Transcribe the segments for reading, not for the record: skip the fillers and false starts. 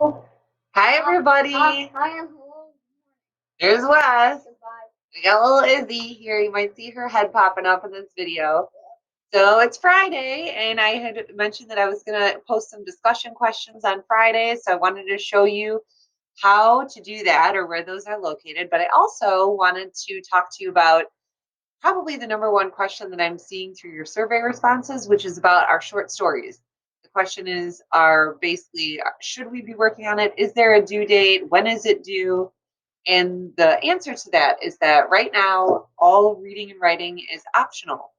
Hi, everybody. Hi, and hello. There's Wes. Goodbye. We got little Izzy here. You might see her head popping up in this video. So it's Friday, and I had mentioned that I was going to post some discussion questions on Friday. So I wanted to show you how to do that or where those are located. But I also wanted to talk to you about probably the number one question that I'm seeing through your survey responses, which is about our short stories. The question is, should we be working on it? Is there a due date? When is it due? And the answer to that is that right now, all reading and writing is optional.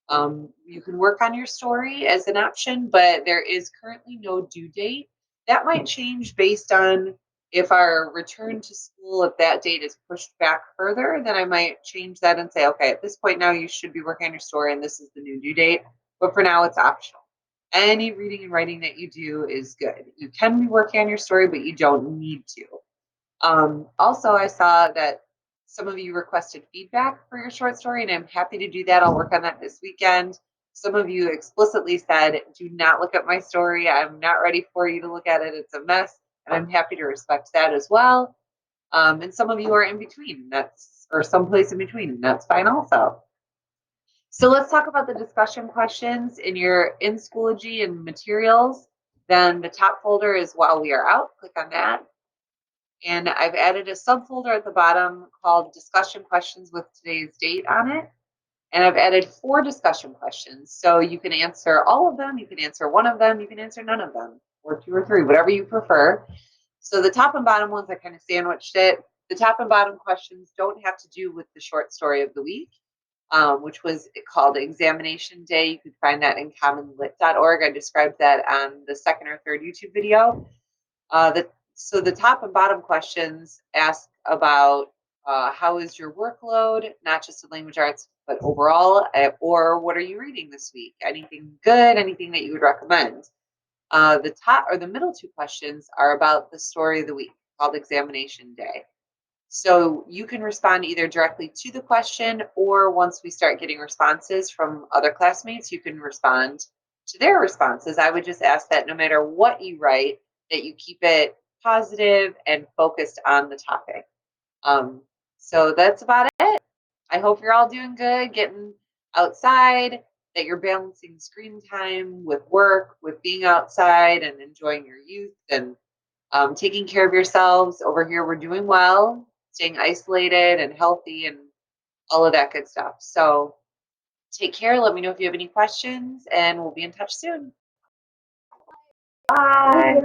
You can work on your story as an option, but there is currently no due date. That might change based on if our return to school, if that date is pushed back further, then I might change that and say, okay, at this point now you should be working on your story and this is the new due date. But for now, it's optional. Any reading and writing that you do is good. You can be working on your story, but you don't need to. Also, I saw that some of you requested feedback for your short story, and I'm happy to do that. I'll work on that this weekend. Some of you explicitly said, do not look at my story. I'm not ready for you to look at it. It's a mess. And I'm happy to respect that as well. And some of you are in between. Or someplace in between. And that's fine also. So let's talk about the discussion questions in your in-Schoology and materials. Then the top folder is While We Are Out. Click on that. And I've added a subfolder at the bottom called Discussion Questions with today's date on it. And I've added 4 discussion questions. So you can answer all of them, you can answer one of them, you can answer none of them, or 2 or 3, whatever you prefer. So the top and bottom ones, I kind of sandwiched it. The top and bottom questions don't have to do with the short story of the week, which was called Examination Day. You can find that in commonlit.org. I described that on the 2nd or 3rd YouTube video. So the top and bottom questions ask about how is your workload, not just in language arts, but overall, or what are you reading this week? Anything good, anything that you would recommend? The top or the middle 2 questions are about the story of the week called Examination Day. So you can respond either directly to the question, or once we start getting responses from other classmates, you can respond to their responses. I would just ask that no matter what you write, that you keep it positive and focused on the topic. So that's about it. I hope you're all doing good, getting outside, that you're balancing screen time with work, with being outside and enjoying your youth and taking care of yourselves. Over here, we're doing well, staying isolated and healthy and all of that good stuff. So take care. Let me know if you have any questions, and we'll be in touch soon. Bye.